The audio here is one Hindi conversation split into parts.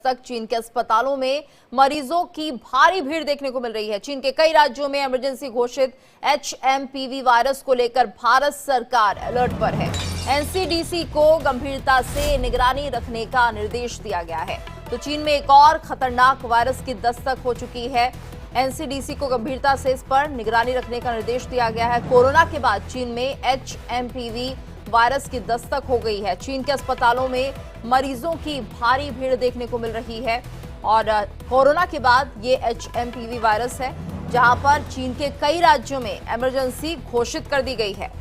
दस्तक। चीन के अस्पतालों में मरीजों की भारी भीड़ देखने को मिल रही है। चीन के कई राज्यों में इमरजेंसी घोषित एचएमपीवी वायरस को लेकर भारत सरकार अलर्ट पर है। एनसीडीसी को गंभीरता से निगरानी रखने का निर्देश दिया गया है। तो चीन में एक और खतरनाक वायरस की दस्तक हो चुकी है। एनसीडीसी को गंभीरता से इस पर निगरानी रखने का निर्देश दिया गया है। कोरोना के बाद चीन में एचएमपीवी वायरस की दस्तक हो गई है। चीन के अस्पतालों में मरीजों की भारी भीड़ देखने को मिल रही है और कोरोना के बाद ये एचएमपीवी वायरस है, जहां पर चीन के कई राज्यों में इमरजेंसी घोषित कर दी गई है।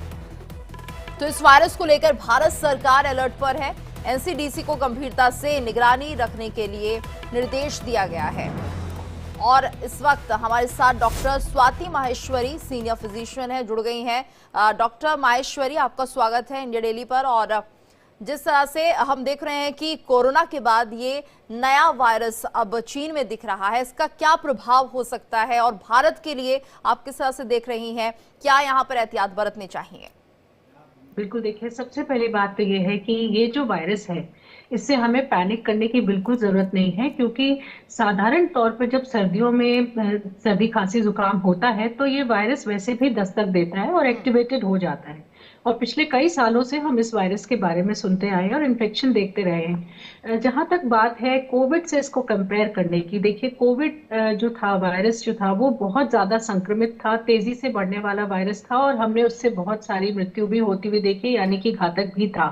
तो इस वायरस को लेकर भारत सरकार अलर्ट पर है। एनसीडीसी को गंभीरता से निगरानी रखने के लिए निर्देश दिया गया है। और इस वक्त हमारे साथ doctor Swati Maheshwari senior physician है, जुड़ गई हैं। डॉक्टर माहेश्वरी, आपका स्वागत है इंडिया डेली पर। और जिस तरह से हम देख रहे हैं कि कोरोना के बाद ये नया वायरस अब चीन में दिख रहा है, इसका क्या प्रभाव हो सकता है और भारत के लिए आप किस तरह से देख रही हैं, क्या यहाँ पर एहतियात बरतने चाहिए? बिल्कुल, देखिए, सबसे पहली बात तो ये है कि ये जो वायरस है इससे हमें पैनिक करने की बिल्कुल जरूरत नहीं है, क्योंकि साधारण तौर पर जब सर्दियों में सर्दी खांसी जुकाम होता है तो ये वायरस वैसे भी दस्तक देता है और एक्टिवेटेड हो जाता है। और पिछले कई सालों से हम इस वायरस के बारे में सुनते आए हैं और इन्फेक्शन देखते रहे हैं। जहां तक बात है कोविड से इसको कंपेयर करने की, देखिए, कोविड जो था, वायरस जो था, वो बहुत ज्यादा संक्रमित था, तेजी से बढ़ने वाला वायरस था और हमने उससे बहुत सारी मृत्यु भी होती हुई देखी, यानी कि घातक भी था।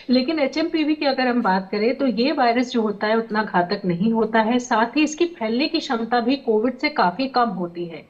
लेकिन एचएमपीवी की अगर हम बात करें तो ये वायरस जो होता है उतना घातक नहीं होता है, साथ ही इसकी फैलने की क्षमता भी कोविड से काफी कम होती है।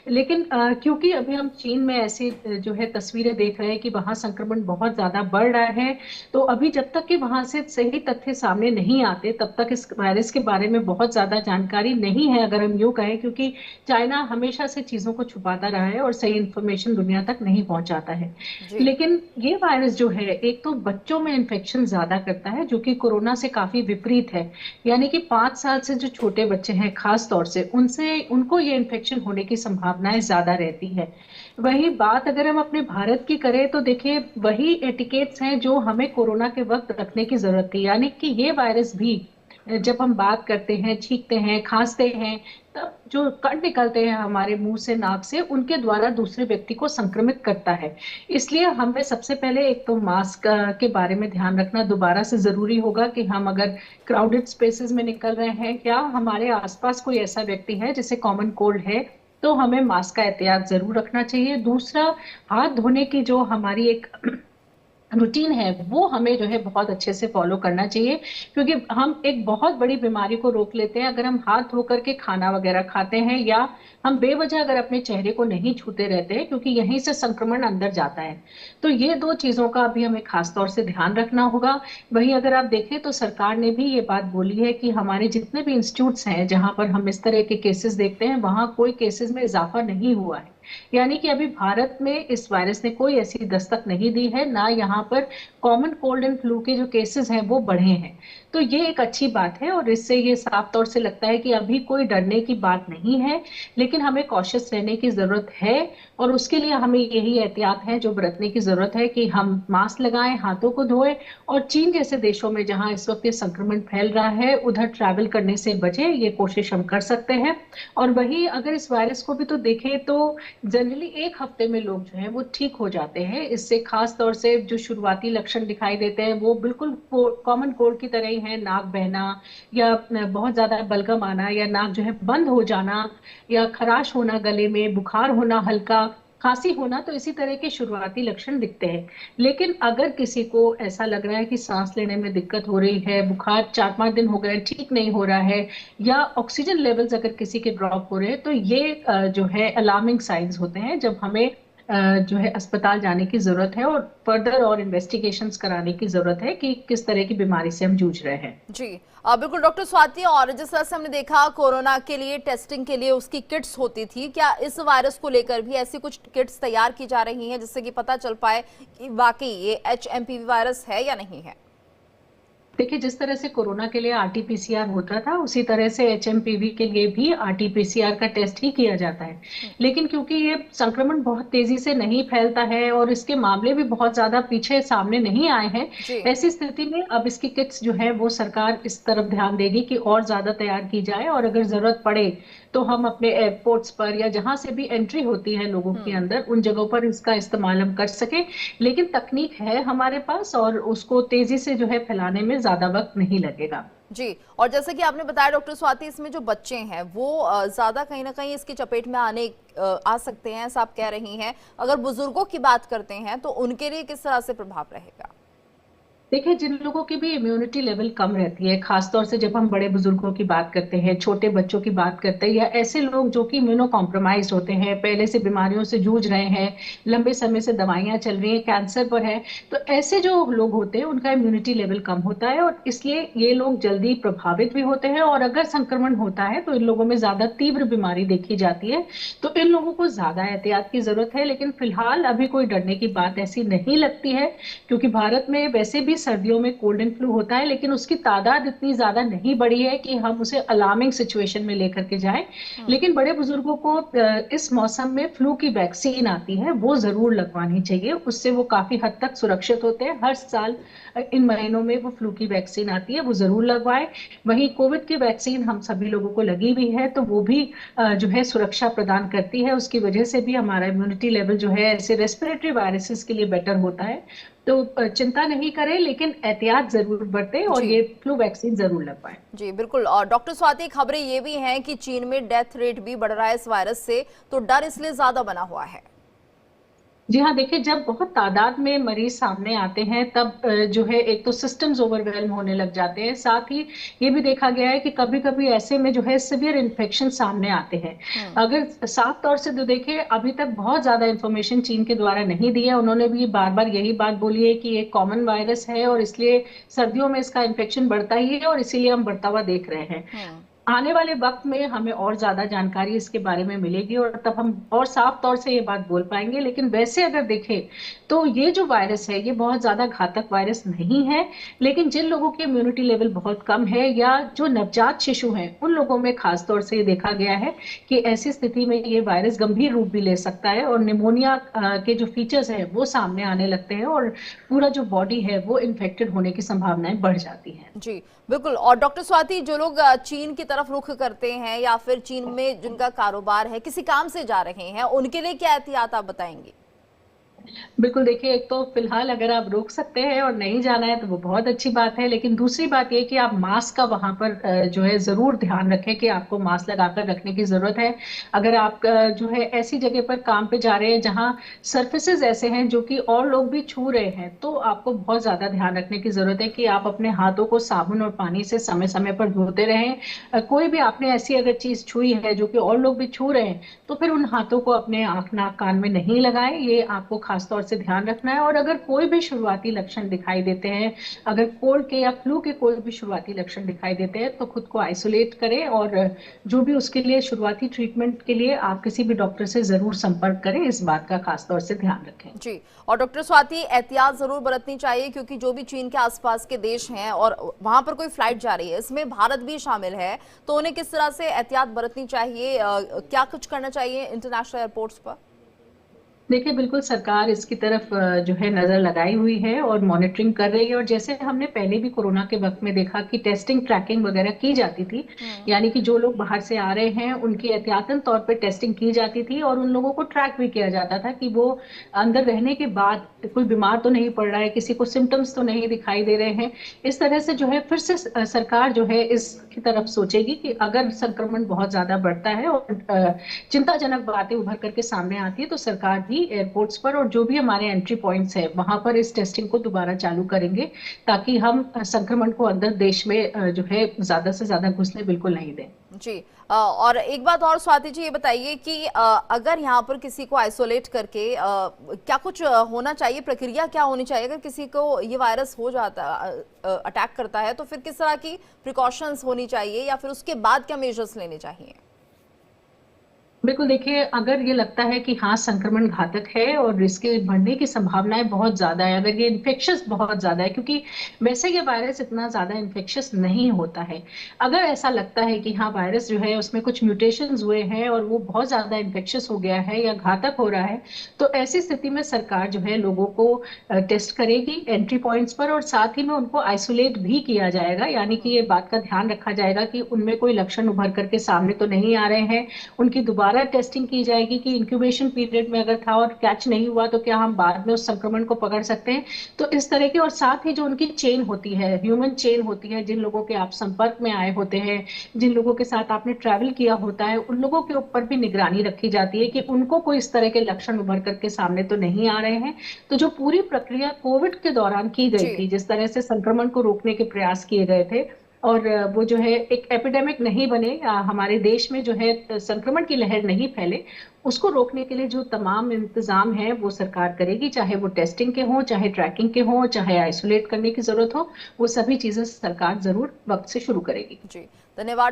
लेकिन क्योंकि अभी हम चीन में ऐसी जो है तस्वीरें देख रहे हैं कि वहां संक्रमण बहुत ज्यादा बढ़ रहा है, तो अभी जब तक कि वहां से सही तथ्य सामने नहीं आते तब तक इस वायरस के बारे में बहुत ज्यादा जानकारी नहीं है, अगर हम यूं कहें, क्योंकि चाइना हमेशा से चीजों को छुपाता रहा है और सही इंफॉर्मेशन दुनिया तक नहीं पहुंचाता है। लेकिन ये वायरस जो है, एक तो बच्चों में इन्फेक्शन ज्यादा करता है, जो कि कोरोना से काफी विपरीत है। यानी कि 5 साल से जो छोटे बच्चे हैं खास तौर से, उनसे उनको ये इन्फेक्शन होने की संभावनाएं ज्यादा रहती है। वही बात अगर हम अपने भारत की करें तो देखिए, वही एटिकेट्स हैं जो हमें कोरोना के वक्त रखने की जरूरत थी। यानी कि ये वायरस भी जब हम बात करते हैं, छींकते हैं, खांसते हैं, तब जो कण निकलते हैं हमारे मुंह से, नाक से, उनके द्वारा दूसरे व्यक्ति को संक्रमित करता है। इसलिए हमें सबसे पहले एक तो मास्क के बारे में ध्यान रखना दोबारा से जरूरी होगा कि हम अगर क्राउडेड स्पेसेस में निकल रहे हैं या हमारे आसपास कोई ऐसा व्यक्ति है जिसे कॉमन कोल्ड है, तो हमें मास्क का एहतियात जरूर रखना चाहिए। दूसरा, हाथ धोने की जो हमारी एक रूटीन है वो हमें जो है बहुत अच्छे से फॉलो करना चाहिए, क्योंकि हम एक बहुत बड़ी बीमारी को रोक लेते हैं अगर हम हाथ धो करके खाना वगैरह खाते हैं, या हम बेवजह अगर अपने चेहरे को नहीं छूते रहते हैं, क्योंकि यहीं से संक्रमण अंदर जाता है। तो ये दो चीजों का अभी हमें खास तौर से ध्यान रखना होगा। वहीं अगर आप देखें तो सरकार ने भी ये बात बोली है कि हमारे जितने भी इंस्टीट्यूट्स हैं जहां पर हम इस तरह के केसेस देखते हैं, वहां कोई केसेस में इजाफा नहीं हुआ है। यानी कि अभी भारत में इस वायरस ने कोई ऐसी दस्तक नहीं दी है, ना यहाँ पर कॉमन कोल्ड एंड फ्लू के जो केसेस हैं वो बढ़े हैं। तो ये एक अच्छी बात है और इससे ये साफ तौर से लगता है कि अभी कोई डरने की बात नहीं है, लेकिन हमें कॉशियस रहने की जरूरत है। और उसके लिए हमें यही एहतियात है जो बरतने की जरूरत है कि हम मास्क लगाएं, हाथों को धोएं, और चीन जैसे देशों में जहां इस वक्त ये संक्रमण फैल रहा है उधर ट्रैवल करने से बचें, ये कोशिश हम कर सकते हैं। और वही अगर इस वायरस को भी तो देखें तो जनरली 1 हफ्ते में लोग जो है वो ठीक हो जाते हैं इससे। खास तौर से जो शुरुआती लक्षण दिखाई देते हैं वो बिल्कुल कॉमन कोल्ड की तरह ही है, नाक बहना या बहुत ज्यादा बलगम आना या नाक जो है बंद हो जाना या खराश होना, गले में बुखार होना, हल्का खांसी होना, तो इसी तरह के शुरुआती लक्षण दिखते हैं। लेकिन अगर किसी को ऐसा लग रहा है कि सांस लेने में दिक्कत हो रही है, बुखार 4-5 दिन हो गए ठीक नहीं हो रहा है, या ऑक्सीजन लेवल्स अगर किसी के ड्रॉप हो रहे हैं, तो ये जो है अलार्मिंग साइंस होते हैं जब हमें जो है अस्पताल जाने की जरूरत है और फर्दर और इन्वेस्टिगेशंस कराने की जरूरत है कि किस तरह की बीमारी से हम जूझ रहे हैं। जी बिल्कुल डॉक्टर स्वाति, और जिस तरह से हमने देखा कोरोना के लिए टेस्टिंग के लिए उसकी किट्स होती थी, क्या इस वायरस को लेकर भी ऐसी कुछ किट्स तैयार की जा रही हैं जिससे कि पता चल पाए कि वाकई ये एचएमपीवी वायरस है या नहीं है? देखिए, जिस तरह से कोरोना के लिए आरटीपीसीआर होता था, उसी तरह से एचएमपीवी के लिए भी आरटीपीसीआर का टेस्ट ही किया जाता है। लेकिन क्योंकि ये संक्रमण बहुत तेजी से नहीं फैलता है और इसके मामले भी बहुत ज्यादा पीछे सामने नहीं आए हैं, जी। ऐसी स्थिति में अब इसकी किट्स जो है वो सरकार इस तरफ ध्यान देगी कि और ज्यादा तैयार की जाए, और अगर जरूरत पड़े तो हम अपने एयरपोर्ट्स पर या जहां से भी एंट्री होती है लोगों के अंदर, उन जगहों पर इसका इस्तेमाल हम कर सके। लेकिन तकनीक है हमारे पास और उसको तेजी से जो है फैलाने में ज्यादा वक्त नहीं लगेगा। जी। और जैसे कि आपने बताया डॉक्टर स्वाति, इसमें जो बच्चे हैं वो ज्यादा कहीं ना कहीं इसकी चपेट में आ सकते हैं, ऐसा आप कह रही हैं। अगर बुजुर्गों की बात करते हैं तो उनके लिए किस तरह से प्रभाव रहेगा? देखिए, जिन लोगों की भी इम्यूनिटी लेवल कम रहती है, खासतौर से जब हम बड़े बुजुर्गों की बात करते हैं, छोटे बच्चों की बात करते हैं, या ऐसे लोग जो कि इम्यूनो कॉम्प्रोमाइज होते हैं, पहले से बीमारियों से जूझ रहे हैं, लंबे समय से दवाइयां चल रही हैं, कैंसर पर है, तो ऐसे जो लोग होते हैं उनका इम्यूनिटी लेवल कम होता है और इसलिए ये लोग जल्दी प्रभावित भी होते हैं। और अगर संक्रमण होता है तो इन लोगों में ज्यादा तीव्र बीमारी देखी जाती है। तो इन लोगों को ज्यादा एहतियात की जरूरत है। लेकिन फिलहाल अभी कोई डरने की बात ऐसी नहीं लगती है, क्योंकि भारत में वैसे भी सर्दियों में कोल्ड एंड फ्लू होता है, लेकिन उसकी तादाद इतनी ज्यादा नहीं बढ़ी है कि हम उसे अलार्मिंग सिचुएशन में लेकर के जाएं। लेकिन बड़े बुजुर्गों को इस मौसम में फ्लू की वैक्सीन आती है, वो जरूर लगवानी चाहिए। उससे वो काफी हद तक सुरक्षित होते हैं। हर साल इन महीनों में वो फ्लू की वैक्सीन आती है, वो जरूर लगवाएं। वहीं कोविड की वैक्सीन हम सभी लोगों को लगी हुई है, तो वो भी जो है सुरक्षा प्रदान करती है। उसकी वजह से भी हमारा इम्यूनिटी लेवल जो है ऐसे रेस्पिरेटरी वायरसेस के लिए बेटर होता है। तो चिंता नहीं करें, लेकिन एहतियात जरूर बरतें और जी। ये फ्लू वैक्सीन जरूर लगवाएं। जी बिल्कुल। और डॉक्टर स्वाति, खबरें ये भी हैं कि चीन में डेथ रेट भी बढ़ रहा है इस वायरस से, तो डर इसलिए ज्यादा बना हुआ है। जी हाँ, देखिए, जब बहुत तादाद में मरीज सामने आते हैं तब जो है एक तो सिस्टम्स ओवरवेल्म होने लग जाते हैं। साथ ही ये भी देखा गया है कि कभी कभी ऐसे में जो है सिवियर इन्फेक्शन सामने आते हैं। अगर साफ तौर से तो देखें, अभी तक बहुत ज्यादा इंफॉर्मेशन चीन के द्वारा नहीं दी है। उन्होंने भी बार बार यही बात बोली है कि ये कॉमन वायरस है और इसलिए सर्दियों में इसका इन्फेक्शन बढ़ता ही है और इसीलिए हम बढ़ता हुआ देख रहे हैं। आने वाले वक्त में हमें और ज्यादा जानकारी इसके बारे में मिलेगी और तब हम और साफ तौर से ये बात बोल पाएंगे। लेकिन वैसे अगर देखें तो ये जो वायरस है ये बहुत ज्यादा घातक वायरस नहीं है। लेकिन जिन लोगों की इम्यूनिटी लेवल बहुत कम है या जो नवजात शिशु हैं, उन लोगों में खासतौर से ये देखा गया है कि ऐसी स्थिति में ये वायरस गंभीर रूप भी ले सकता है और निमोनिया के जो फीचर्स है वो सामने आने लगते हैं और पूरा जो बॉडी है वो इन्फेक्टेड होने की संभावनाएं बढ़ जाती है। जी बिल्कुल। और डॉक्टर स्वाति, जो लोग चीन की तरफ रुख करते हैं या फिर चीन में जिनका कारोबार है, किसी काम से जा रहे हैं, उनके लिए क्या एहतियात आप बताएंगे? बिल्कुल, देखिए, एक तो फिलहाल अगर आप रोक सकते हैं और नहीं जाना है तो वो बहुत अच्छी बात है। लेकिन दूसरी बात ये कि आप मास्क का वहां पर जो है जरूर ध्यान रखें कि आपको मास्क लगाकर रखने की जरूरत है। अगर आप जो है ऐसी जगह पर काम पे जा रहे हैं जहां सर्फेसेस ऐसे हैं जो कि और लोग भी छू रहे हैं, तो आपको बहुत ज्यादा ध्यान रखने की जरूरत है कि आप अपने हाथों को साबुन और पानी से समय समय पर धोते रहें। कोई भी आपने ऐसी अगर चीज छुई है जो कि और लोग भी छू रहे हैं, तो फिर उन हाथों को अपने आंख नाक कान में नहीं लगाएं। ये आपको खासतौर से ध्यान रखना है। और अगर कोई भी शुरुआती लक्षण दिखाई देते हैं, अगर कोल्ड के या फ्लू के कोई भी शुरुआती लक्षण दिखाई देते हैं, तो खुद को आइसोलेट करें और जो भी उसके लिए शुरुआती ट्रीटमेंट के लिए आप किसी भी डॉक्टर से जरूर संपर्क करें। इस बात का खासतौर से ध्यान रखें। जी। और डॉक्टर स्वाति, एहतियात जरूर बरतनी चाहिए, क्योंकि जो भी चीन के आसपास के देश हैं और वहां पर कोई फ्लाइट जा रही है, इसमें भारत भी शामिल है, तो उन्हें किस तरह से एहतियात बरतनी चाहिए, क्या कुछ करना चाहिए इंटरनेशनल एयरपोर्ट्स पर? देखिए, बिल्कुल सरकार इसकी तरफ जो है नजर लगाई हुई है और मॉनिटरिंग कर रही है। और जैसे हमने पहले भी कोरोना के वक्त में देखा कि टेस्टिंग ट्रैकिंग वगैरह की जाती थी, यानी कि जो लोग बाहर से आ रहे हैं उनकी एहतियातन तौर पे टेस्टिंग की जाती थी और उन लोगों को ट्रैक भी किया जाता था कि वो अंदर रहने के बाद कोई बीमार तो नहीं पड़ रहा है, किसी को सिम्टम्स तो नहीं दिखाई दे रहे हैं। इस तरह से जो है फिर से सरकार जो है इसकी तरफ सोचेगी कि अगर संक्रमण बहुत ज्यादा बढ़ता है और चिंताजनक बातें उभर करके सामने आती है, तो सरकार भी एयरपोर्ट्स पर और जो भी हमारे एंट्री पॉइंट्स है वहां पर इस टेस्टिंग को दोबारा चालू करेंगे, ताकि हम संक्रमण को अंदर देश में जो है ज्यादा से ज्यादा घुसने बिल्कुल नहीं दें। जी। और एक बात और स्वाति जी, ये बताइए कि अगर यहाँ पर किसी को आइसोलेट करके क्या कुछ होना चाहिए, प्रक्रिया क्या होनी चाहिए अगर किसी को ये वायरस हो जाता अटैक करता है, तो फिर किस तरह की प्रिकॉशंस होनी चाहिए या फिर उसके बाद क्या मेजर्स लेने चाहिए? बिल्कुल देखिए, अगर ये लगता है कि हाँ संक्रमण घातक है और इसके बढ़ने की संभावनाएं बहुत ज्यादा है, अगर ये इन्फेक्शियस बहुत ज्यादा है, क्योंकि वैसे ये वायरस इतना ज्यादा इन्फेक्शियस नहीं होता है। अगर ऐसा लगता है कि हाँ वायरस जो है उसमें कुछ म्यूटेशंस हुए हैं और वो बहुत ज्यादा इन्फेक्शियस हो गया है या घातक हो रहा है, तो ऐसी स्थिति में सरकार जो है लोगों को टेस्ट करेगी एंट्री पॉइंट्स पर, और साथ ही में उनको आइसोलेट भी किया जाएगा। यानी कि ये बात का ध्यान रखा जाएगा कि उनमें कोई लक्षण उभर करके सामने तो नहीं आ रहे हैं। उनकी दोबारा टेस्टिंग की जाएगी कि इंक्यूबेशन पीरियड में अगर था और कैच नहीं हुआ तो क्या हम बाद में उस संक्रमण को पकड़ सकते हैं। तो इस तरह की, और साथ ही जो उनकी चेन होती है, ह्यूमन चेन होती है, जिन लोगों के आप संपर्क में आए होते हैं, जिन लोगों के साथ आपने ट्रैवल किया होता है, उन लोगों के ऊपर भी निगरानी रखी जाती है कि उनको कोई इस तरह के लक्षण उभर करके सामने तो नहीं आ रहे हैं। तो जो पूरी प्रक्रिया कोविड के दौरान की गई जी। थी, जिस तरह से संक्रमण को रोकने के प्रयास किए गए थे, और वो जो है एक एपिडेमिक नहीं बने, हमारे देश में जो है संक्रमण की लहर नहीं फैले, उसको रोकने के लिए जो तमाम इंतजाम है वो सरकार करेगी। चाहे वो टेस्टिंग के हों, चाहे ट्रैकिंग के हों, चाहे आइसोलेट करने की जरूरत हो, वो सभी चीजें सरकार जरूर वक्त से शुरू करेगी। जी, धन्यवाद।